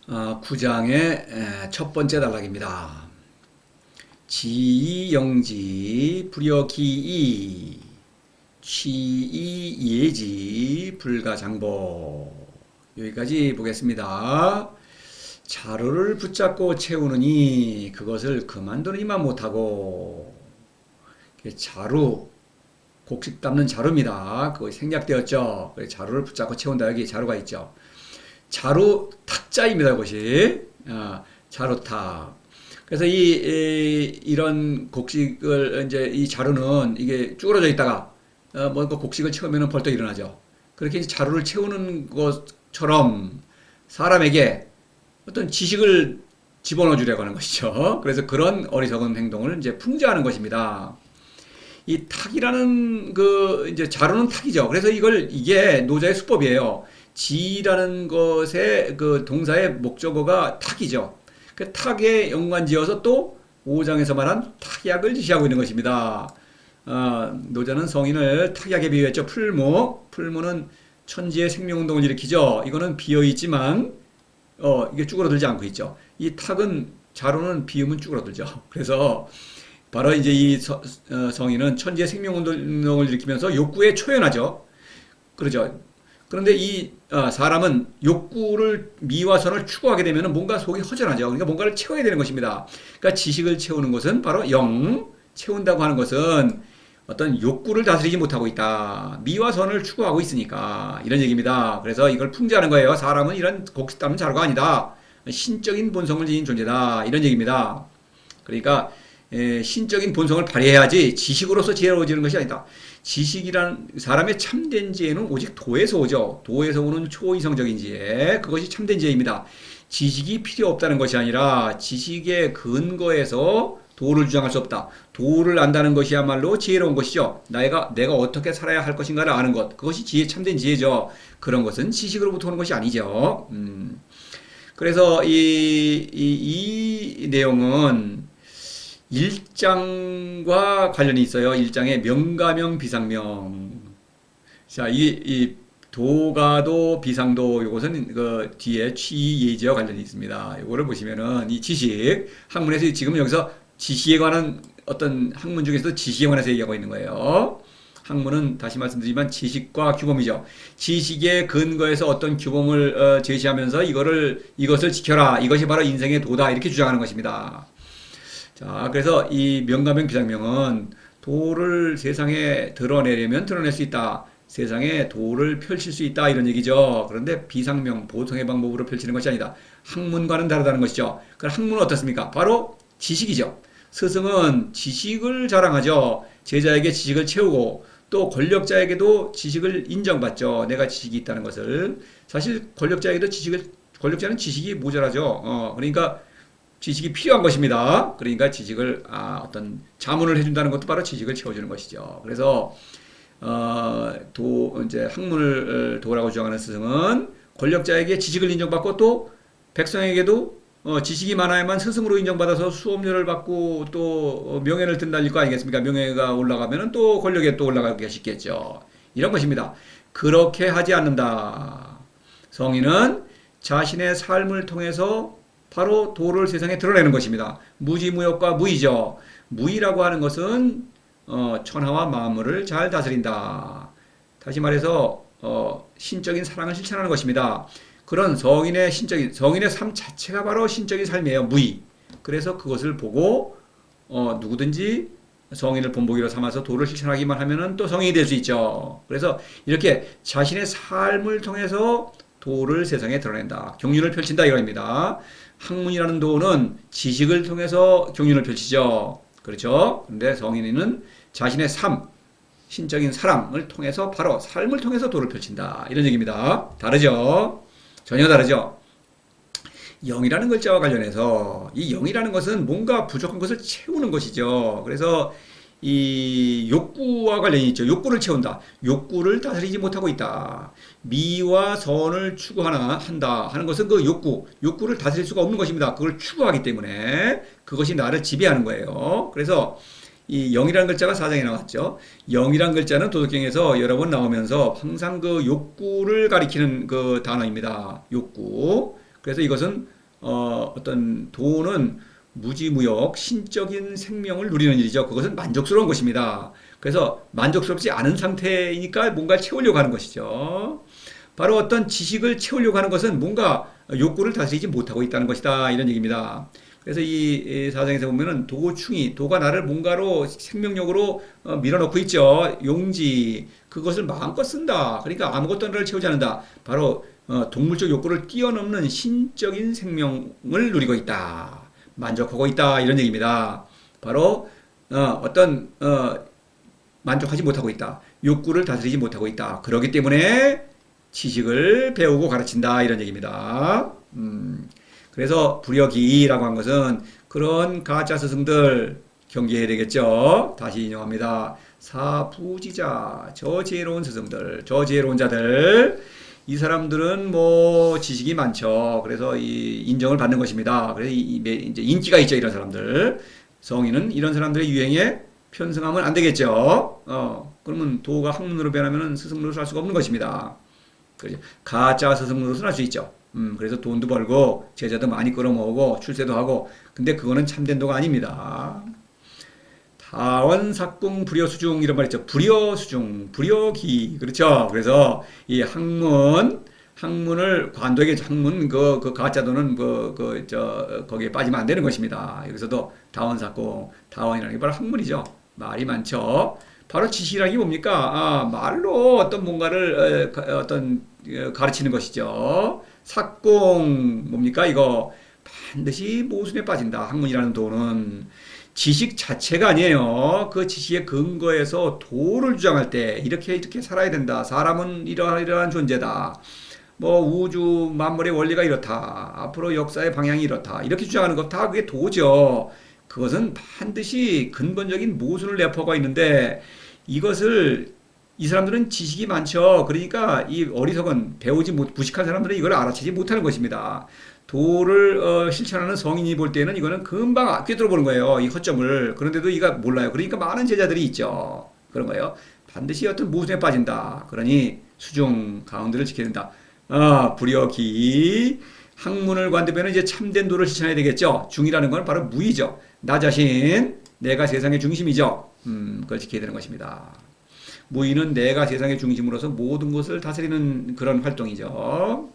9장의 첫 번째 단락입니다. 지이영지 불여기이 취이예지 불가장보. 여기까지 보겠습니다. 자루를 붙잡고 채우느니 그것을 그만두느니만 못하고. 자루, 곡식 담는 자루입니다. 그거 생략되었죠. 자루를 붙잡고 채운다. 여기 자루가 있죠. 자루 탁자입니다. 이것이 자루탁. 그래서 이런 곡식을 이제 이 자루는 이게 쭈그러져 있다가 뭔가 곡식을 채우면 벌떡 일어나죠. 그렇게 이제 자루를 채우는 것처럼 사람에게 어떤 지식을 집어넣어 주려고 하는 것이죠. 그래서 그런 어리석은 행동을 이제 풍자하는 것입니다. 이 탁이라는 이제 자루는 탁이죠. 그래서 이게 노자의 수법이에요. 지라는 것의 동사의 목적어가 탁이죠. 그 탁에 연관지어서 또 5장에서 말한 탁약을 지시하고 있는 것입니다. 노자는 성인을 탁약에 비유했죠. 풀무는 천지의 생명운동을 일으키죠. 이거는 비어있지만 이게 쭈그러들지 않고 있죠. 이 탁은 자루는 비우면 쭈그러들죠. 그래서 바로 이제 이 성인은 천지의 생명운동을 일으키면서 욕구에 초연하죠. 그러죠. 그런데 이 사람은 욕구를 미와 선을 추구하게 되면 뭔가 속이 허전하죠. 그러니까 뭔가를 채워야 되는 것입니다. 그러니까 지식을 채우는 것은 바로 채운다고 하는 것은 어떤 욕구를 다스리지 못하고 있다. 미와 선을 추구하고 있으니까 이런 얘기입니다. 그래서 이걸 풍자하는 거예요. 사람은 이런 곡식 담는 자루가 아니다. 신적인 본성을 지닌 존재다. 이런 얘기입니다. 그러니까 신적인 본성을 발휘해야지 지식으로서 지혜로워지는 것이 아니다. 지식이란 사람의 참된 지혜는 오직 도에서 오죠. 도에서 오는 초이성적인 지혜, 그것이 참된 지혜입니다. 지식이 필요 없다는 것이 아니라 지식의 근거에서 도를 주장할 수 없다. 도를 안다는 것이야말로 지혜로운 것이죠. 내가 어떻게 살아야 할 것인가를 아는 것, 그것이 참된 지혜죠. 그런 것은 지식으로부터 오는 것이 아니죠. 그래서 이 내용은 1장과 관련이 있어요. 1장의 명가명 비상명. 자, 이 도가도 비상도 요것은 뒤에 취예지와 관련이 있습니다. 요거를 보시면은 이 지식 학문에서 지금 여기서 지식에 관한 어떤 학문 중에서도 지식에 관해서 얘기하고 있는 거예요. 학문은 다시 말씀드리지만 지식과 규범이죠. 지식의 근거에서 어떤 규범을 제시하면서 이것을 지켜라. 이것이 바로 인생의 도다. 이렇게 주장하는 것입니다. 자, 그래서 이 명가명 비상명은 도를 세상에 드러내려면 드러낼 수 있다. 세상에 도를 펼칠 수 있다. 이런 얘기죠. 그런데 비상명, 보통의 방법으로 펼치는 것이 아니다. 학문과는 다르다는 것이죠. 그럼 학문은 어떻습니까? 바로 지식이죠. 스승은 지식을 자랑하죠. 제자에게 지식을 채우고 또 권력자에게도 지식을 인정받죠. 내가 지식이 있다는 것을. 사실 권력자는 지식이 모자라죠. 그러니까 지식이 필요한 것입니다. 그러니까 지식을 어떤 자문을 해준다는 것도 바로 지식을 채워주는 것이죠. 그래서 이제 학문을 도라고 주장하는 스승은 권력자에게 지식을 인정받고 또 백성에게도 지식이 많아야만 스승으로 인정받아서 수업료를 받고 또 명예를 든달릴 거 아니겠습니까? 명예가 올라가면 또 권력에 또 올라가기가 쉽겠죠. 이런 것입니다. 그렇게 하지 않는다. 성인은 자신의 삶을 통해서 바로 도를 세상에 드러내는 것입니다. 무지무역과 무의죠. 무의라고 하는 것은 천하와 만물을 잘 다스린다. 다시 말해서 신적인 사랑을 실천하는 것입니다. 그런 성인의 삶 자체가 바로 신적인 삶이에요. 무의. 그래서 그것을 보고 누구든지 성인을 본보기로 삼아서 도를 실천하기만 하면은 또 성인이 될 수 있죠. 그래서 이렇게 자신의 삶을 통해서 도를 세상에 드러낸다. 경륜을 펼친다 이겁니다. 학문이라는 도는 지식을 통해서 경륜을 펼치죠. 그렇죠? 그런데 성인은 자신의 신적인 사랑을 통해서 바로 삶을 통해서 도를 펼친다. 이런 얘기입니다. 다르죠? 전혀 다르죠? 영이라는 글자와 관련해서 이 영이라는 것은 뭔가 부족한 것을 채우는 것이죠. 그래서 이 욕구와 관련이 있죠. 욕구를 채운다. 욕구를 다스리지 못하고 있다. 미와 선을 한다 하는 것은 욕구를 다스릴 수가 없는 것입니다. 그걸 추구하기 때문에 그것이 나를 지배하는 거예요. 그래서 이 영이라는 글자가 4장에 나왔죠. 영이라는 글자는 도덕경에서 여러 번 나오면서 항상 욕구를 가리키는 단어입니다. 욕구. 그래서 이것은 어떤 도는 무지무역 신적인 생명을 누리는 일이죠. 그것은 만족스러운 것입니다. 그래서 만족스럽지 않은 상태이니까 뭔가를 채우려고 하는 것이죠. 바로 어떤 지식을 채우려고 하는 것은 뭔가 욕구를 다스리지 못하고 있다는 것이다. 이런 얘기입니다. 그래서 이 사상에서 보면은 도충이, 도가 나를 뭔가로 생명력으로 밀어넣고 있죠. 용지, 그것을 마음껏 쓴다. 그러니까 아무것도 나를 채우지 않는다. 바로 동물적 욕구를 뛰어넘는 신적인 생명을 누리고 있다. 만족하고 있다. 이런 얘기입니다. 바로 어떤 만족하지 못하고 있다. 욕구를 다스리지 못하고 있다. 그렇기 때문에 지식을 배우고 가르친다. 이런 얘기입니다. 그래서 불여기라고 한 것은 그런 가짜 스승들 경계해야 되겠죠. 다시 인용합니다. 사부지자, 저 지혜로운 스승들, 저 지혜로운 자들, 이 사람들은 뭐 지식이 많죠. 그래서 이 인정을 받는 것입니다. 그래서 이제 인기가 있죠. 이런 사람들. 성인은 이런 사람들의 유행에 편승하면 안 되겠죠. 그러면 도가 학문으로 변하면 스승 노릇을 할 수가 없는 것입니다. 그렇죠. 가짜 스승 노릇을 할 수 있죠. 그래서 돈도 벌고 제자도 많이 끌어모으고 출세도 하고, 근데 그거는 참된 도가 아닙니다. 다원삭궁 불여수중 이런 말 있죠. 불여수중, 불여기. 그렇죠. 그래서 이 학문을 관도에게 학문 그 가짜도는 거기에 빠지면 안 되는 것입니다. 여기서도 다원삭궁, 다원이라는 게 바로 학문이죠. 말이 많죠. 바로 지식이라는 게 뭡니까? 말로 어떤 뭔가를 가르치는 것이죠. 삭공 뭡니까? 이거 반드시 모순에 빠진다. 학문이라는 도는 지식 자체가 아니에요. 그 지식의 근거에서 도를 주장할 때 이렇게 살아야 된다. 사람은 이러한 존재다. 뭐 우주 만물의 원리가 이렇다. 앞으로 역사의 방향이 이렇다. 이렇게 주장하는 것 다 그게 도죠. 그것은 반드시 근본적인 모순을 내포하고 있는데, 이것을 이 사람들은 지식이 많죠. 그러니까 이 어리석은 무식한 사람들은 이걸 알아채지 못하는 것입니다. 도를 실천하는 성인이 볼 때는 이거는 금방 꿰뚫어 보는 거예요. 이 허점을. 그런데도 이가 몰라요. 그러니까 많은 제자들이 있죠. 그런 거예요. 반드시 어떤 모순에 빠진다. 그러니 수중 가운데를 지켜야 된다. 불여기 학문을 관대변은 이제 참된 도를 실천해야 되겠죠. 중이라는 건 바로 무이죠. 나 자신, 내가 세상의 중심이죠. 그걸 지켜야 되는 것입니다. 무의는 내가 세상의 중심으로서 모든 것을 다스리는 그런 활동이죠.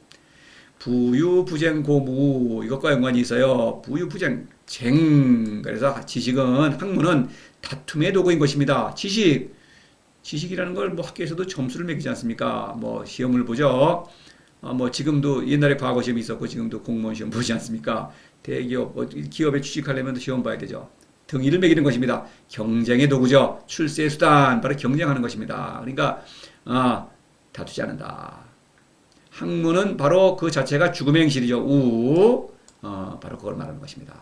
부유부쟁 고무, 이것과 연관이 있어요. 부유부쟁, 그래서 지식은, 학문은 다툼의 도구인 것입니다. 지식이라는 걸 뭐 학교에서도 점수를 매기지 않습니까? 뭐 시험을 보죠. 뭐 지금도 옛날에 과거 시험이 있었고 지금도 공무원 시험 보지 않습니까? 대기업, 기업에 취직하려면 시험 봐야 되죠. 등위를 매기는 것입니다. 경쟁의 도구죠. 출세의 수단, 바로 경쟁하는 것입니다. 그러니까 다투지 않는다. 학문은 바로 그 자체가 죽음의 행실이죠. 바로 그걸 말하는 것입니다.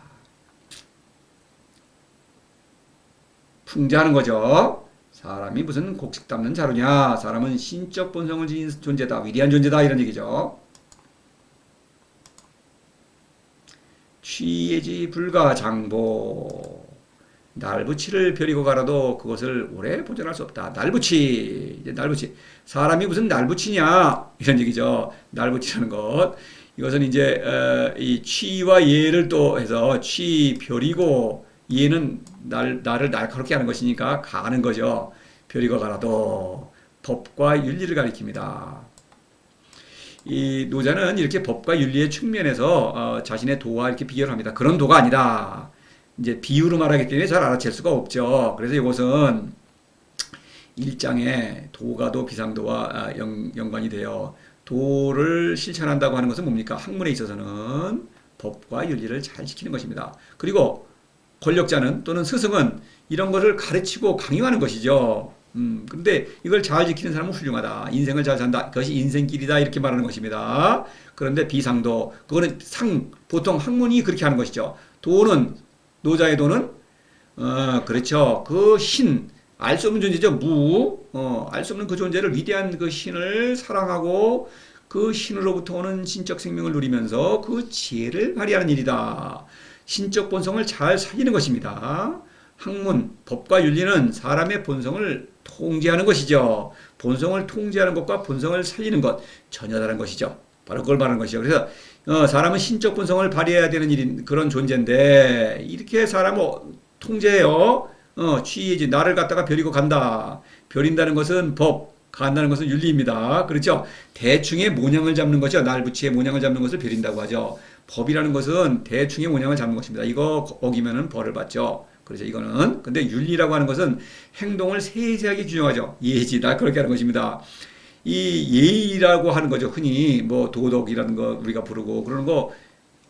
풍자하는 거죠. 사람이 무슨 곡식 담는 자루냐. 사람은 신적 본성을 지닌 존재다. 위대한 존재다. 이런 얘기죠. 취예지 불가 장보. 날붙이를 벼리고 가라도 그것을 오래 보존할 수 없다. 날붙이. 사람이 무슨 날붙이냐. 이런 얘기죠. 날붙이라는 것. 이것은 이제 이 취와 예를 또 해서 취 벼리고, 예는 나를 날카롭게 하는 것이니까 가는 거죠. 벼리고 가라도 법과 윤리를 가리킵니다. 이 노자는 이렇게 법과 윤리의 측면에서 자신의 도와 이렇게 비교를 합니다. 그런 도가 아니다. 이제 비유로 말하기 때문에 잘 알아챌 수가 없죠. 그래서 이것은 1장에 도가도 비상도와 연관이 되어, 도를 실천한다고 하는 것은 뭡니까? 학문에 있어서는 법과 윤리를 잘 지키는 것입니다. 그리고 권력자는 또는 스승은 이런 것을 가르치고 강요하는 것이죠. 근데 이걸 잘 지키는 사람은 훌륭하다. 인생을 잘 산다. 그것이 인생길이다. 이렇게 말하는 것입니다. 그런데 비상도, 그거는 보통 학문이 그렇게 하는 것이죠. 도는, 노자의 도는, 그렇죠. 그 알 수 없는 존재죠. 알 수 없는 그 존재를, 위대한 그 신을 사랑하고 그 신으로부터 오는 신적 생명을 누리면서 그 지혜를 발휘하는 일이다. 신적 본성을 잘 살리는 것입니다. 학문, 법과 윤리는 사람의 본성을 통제하는 것이죠. 본성을 통제하는 것과 본성을 살리는 것, 전혀 다른 것이죠. 바로 그걸 말하는 것이죠. 그래서 사람은 신적 본성을 발휘해야 되는 그런 존재인데 이렇게 사람을 통제해요. 취이지 나를 갖다가 버리고 간다. 버린다는 것은 법, 간다는 것은 윤리입니다. 그렇죠? 대충의 모양을 잡는 것이죠. 날부치의 모양을 잡는 것을 버린다고 하죠. 법이라는 것은 대충의 모양을 잡는 것입니다. 이거 어기면은 벌을 받죠. 그렇죠. 이거는. 근데 윤리라고 하는 것은 행동을 세세하게 규정하죠. 예지, 날 그렇게 하는 것입니다. 이 예의라고 하는 거죠. 흔히 뭐 도덕이라는 거 우리가 부르고 그러는 거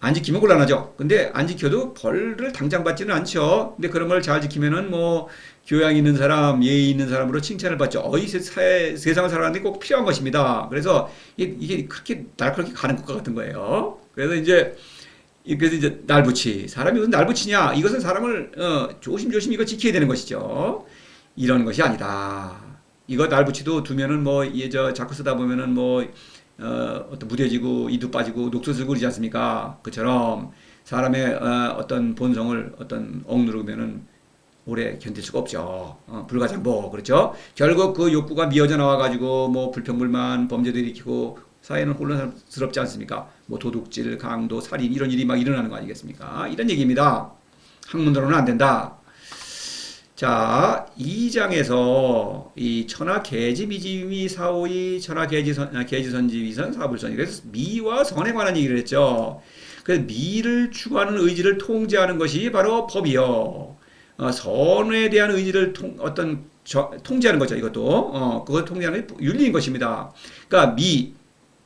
안 지키면 곤란하죠. 근데 안 지켜도 벌을 당장 받지는 않죠. 근데 그런 걸 잘 지키면은 뭐 교양 있는 사람, 예의 있는 사람으로 칭찬을 받죠. 이 세상을 살아가는데 꼭 필요한 것입니다. 그래서 이게 그렇게 날카롭게 가는 것과 같은 거예요. 그래서 이제 날붙이 사람이 무슨 날붙이냐? 이것은 사람을 조심조심 이거 지켜야 되는 것이죠. 이런 것이 아니다. 이거 날붙이도 두면은 뭐 저 자꾸 쓰다 보면은 뭐 어떤 무뎌지고 이도 빠지고 녹슬슬 그러지 않습니까? 그처럼 사람의 어떤 본성을 어떤 억누르면은 오래 견딜 수가 없죠. 불가장보 그렇죠? 결국 그 욕구가 미어져 나와가지고 뭐 불평불만 범죄도 일으키고 사회는 혼란스럽지 않습니까? 뭐 도둑질, 강도, 살인 이런 일이 막 일어나는 거 아니겠습니까? 이런 얘기입니다. 학문으로는 안 된다. 자, 2장에서 이 천하 계지 미지미 사오이 천하 계지선지 위선 사불선이 그래서 미와 선에 관한 얘기를 했죠. 그래서 미를 추구하는 의지를 통제하는 것이 바로 법이요. 선에 대한 의지를 통제하는 거죠. 이것도 그걸 통제하는 게 윤리인 것입니다. 그러니까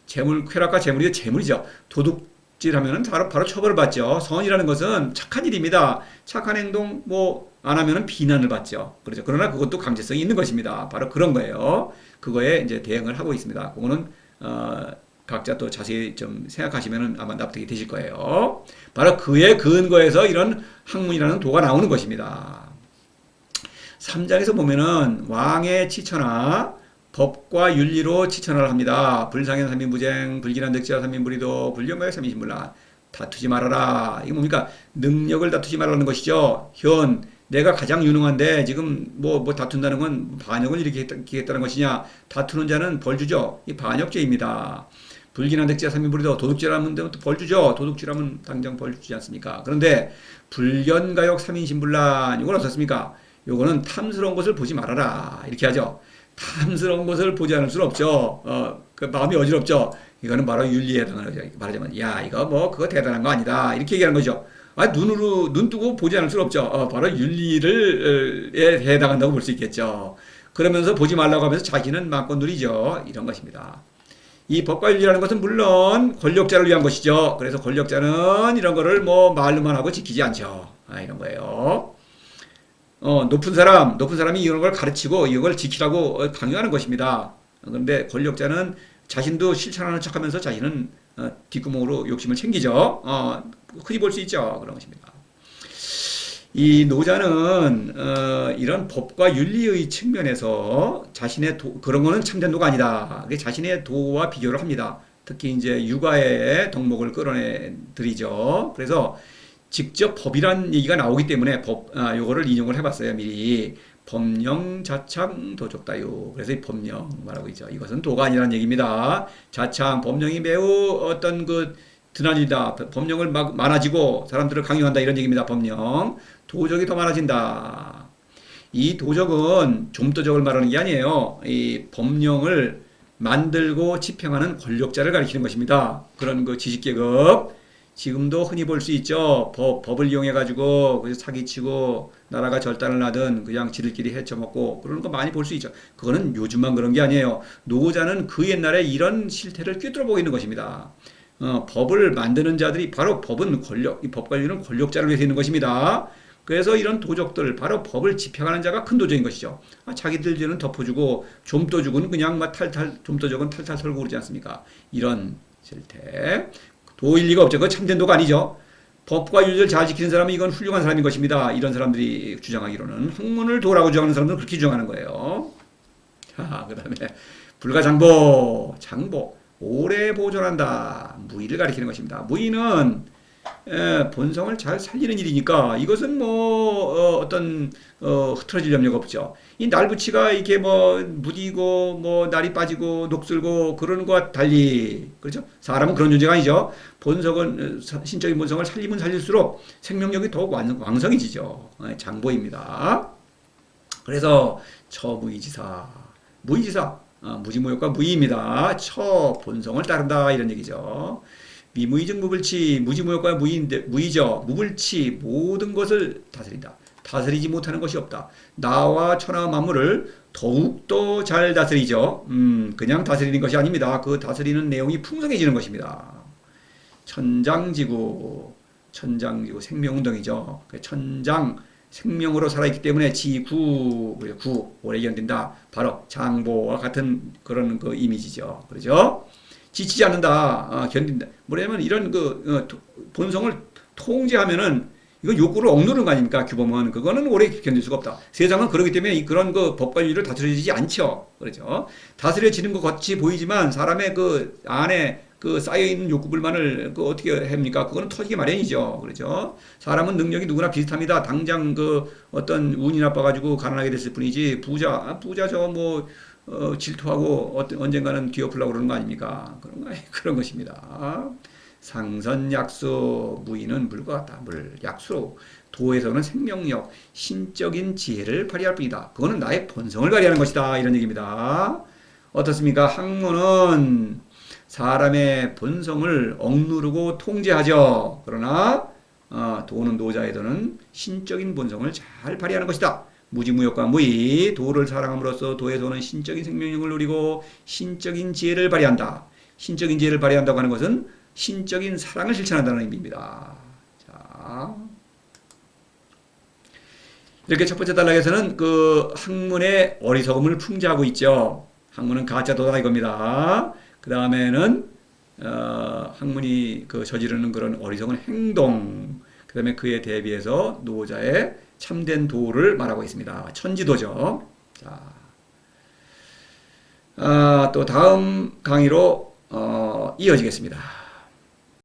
쾌락과 재물이 재물이죠. 도둑질하면은 바로 처벌을 받죠. 선이라는 것은 착한 일입니다. 착한 행동 뭐 안 하면은 비난을 받죠. 그렇죠. 그러나 그것도 강제성이 있는 것입니다. 바로 그런 거예요. 그거에 이제 대응을 하고 있습니다. 그거는 각자 또 자세히 좀 생각하시면은 아마 납득이 되실 거예요. 바로 그의 근거에서 이런 학문이라는 도가 나오는 것입니다. 3장에서 보면은 왕의 치천하 법과 윤리로 치천을 합니다. 불상현 삼인부쟁, 불길한 득지와 삼인불이도, 불경과의 삼인신불란. 다투지 말아라. 이게 뭡니까? 능력을 다투지 말라는 것이죠. 내가 가장 유능한데 지금 뭐 다툰다는 건 반역을 일으키겠다는 것이냐? 다투는 자는 벌 주죠. 이 반역죄입니다. 불길한 득지와 삼인불이도 도둑질하면 벌 주죠. 도둑질하면 당장 벌 주지 않습니까? 그런데 불견가역 삼인신불란 이건 어떻습니까? 요거는 탐스러운 것을 보지 말아라. 이렇게 하죠. 탐스러운 것을 보지 않을 수는 없죠. 그 마음이 어지럽죠. 이거는 바로 윤리에 해당하는 거죠. 말하자면, 야, 이거 뭐, 그거 대단한 거 아니다. 이렇게 얘기하는 거죠. 눈 뜨고 보지 않을 수는 없죠. 바로 윤리에 해당한다고 볼 수 있겠죠. 그러면서 보지 말라고 하면서 자기는 마음껏 누리죠. 이런 것입니다. 이 법과 윤리라는 것은 물론 권력자를 위한 것이죠. 그래서 권력자는 이런 거를 뭐 말로만 하고 지키지 않죠. 이런 거예요. 높은 사람이 이런 걸 가르치고 이걸 지키라고 강요하는 것입니다. 그런데 권력자는 자신도 실천하는 척 하면서 자신은 뒷구멍으로 욕심을 챙기죠. 흔히 볼 수 있죠. 그런 것입니다. 이 노자는 이런 법과 윤리의 측면에서 자신의 그런 거는 참된 도가 아니다. 자신의 도와 비교를 합니다. 특히 이제 육아의 덕목을 끌어내드리죠. 그래서 직접 법이란 얘기가 나오기 때문에 요거를 인용을 해봤어요. 미리. 법령, 자창, 도적다유. 그래서 이 법령 말하고 있죠. 이것은 도가 아니라는 얘기입니다. 자창, 법령이 매우 어떤 드나들다. 법령을 많아지고 사람들을 강요한다. 이런 얘기입니다. 법령. 도적이 더 많아진다. 이 도적은 좀도적을 말하는 게 아니에요. 이 법령을 만들고 집행하는 권력자를 가리키는 것입니다. 그런 지식계급. 지금도 흔히 볼 수 있죠. 법을 이용해가지고 사기치고 나라가 절단을 하든 그냥 지들끼리 헤쳐먹고 그러는 거 많이 볼 수 있죠. 그거는 요즘만 그런 게 아니에요. 노자는 그 옛날에 이런 실태를 꿰뚫어보고 있는 것입니다. 법을 만드는 자들이 바로 이 법관리는 권력자를 위해서 있는 것입니다. 그래서 이런 도적들, 바로 법을 집행하는 자가 큰 도적인 것이죠. 자기들 죄는 덮어주고 좀도적은 그냥 좀도적은 탈탈 털고 그러지 않습니까? 이런 실태. 도일 리가 없죠. 그거 참된 도가 아니죠. 법과 윤리를 잘 지키는 사람은 이건 훌륭한 사람인 것입니다. 이런 사람들이 주장하기로는 학문을 도라고 주장하는 사람들은 그렇게 주장하는 거예요. 그 다음에 장보 오래 보존한다. 무의를 가리키는 것입니다. 무의는 본성을 잘 살리는 일이니까 이것은 어떤 흐트러질 염려가 없죠. 이 날붙이가 이렇게 뭐 무디고 뭐 날이 빠지고 녹슬고 그러는 것과 달리 그렇죠? 사람은 그런 존재가 아니죠. 본성은 신적인 본성을 살리면 살릴수록 생명력이 더욱 왕성해지죠. 장보입니다. 그래서 처무이지사, 무이지사, 무지무효과 무의입니다. 처 본성을 따른다 이런 얘기죠. 미무의즉 무불치, 무지무효과 무의죠. 무불치 모든 것을 다스린다. 다스리지 못하는 것이 없다. 나와 천하와 만물을 더욱더 잘 다스리죠. 그냥 다스리는 것이 아닙니다. 그 다스리는 내용이 풍성해지는 것입니다. 천장지구, 천장지구 생명운동이죠. 천장, 생명으로 살아있기 때문에 지구, 구, 오래 견딘다. 바로 장보와 같은 그런 그 이미지죠. 그렇죠? 지치지 않는다. 견딘다. 뭐냐면 이런 본성을 통제하면은 이거 욕구를 억누르는 거 아닙니까? 규범은. 그거는 오래 견딜 수가 없다. 세상은 그렇기 때문에 그런 법과 윤리를 다스려지지 않죠. 그렇죠? 다스려지는 것 같이 보이지만 사람의 그 안에 쌓여있는 욕구불만을 어떻게 합니까? 그거는 터지기 마련이죠. 그렇죠? 사람은 능력이 누구나 비슷합니다. 당장 어떤 운이 나빠가지고 가난하게 됐을 뿐이지, 부자 질투하고 언젠가는 뒤엎으려고 그러는 거 아닙니까? 그런 것입니다. 상선약수, 무의는 물과 같다. 약수로. 도에서는 생명력, 신적인 지혜를 발휘할 뿐이다. 그거는 나의 본성을 발휘하는 것이다. 이런 얘기입니다. 어떻습니까? 학문은 사람의 본성을 억누르고 통제하죠. 그러나 도는 노자에서는 신적인 본성을 잘 발휘하는 것이다. 무지무효과 무의, 도를 사랑함으로써 도에서는 신적인 생명력을 누리고 신적인 지혜를 발휘한다. 신적인 지혜를 발휘한다고 하는 것은 신적인 사랑을 실천한다는 의미입니다. 자, 이렇게 첫 번째 단락에서는 학문의 어리석음을 풍자하고 있죠. 학문은 가짜 도다 이겁니다. 그 다음에는 학문이 저지르는 그런 어리석은 행동, 그 다음에 그에 대비해서 노자의 참된 도를 말하고 있습니다. 천지도죠. 자, 또 다음 강의로 이어지겠습니다.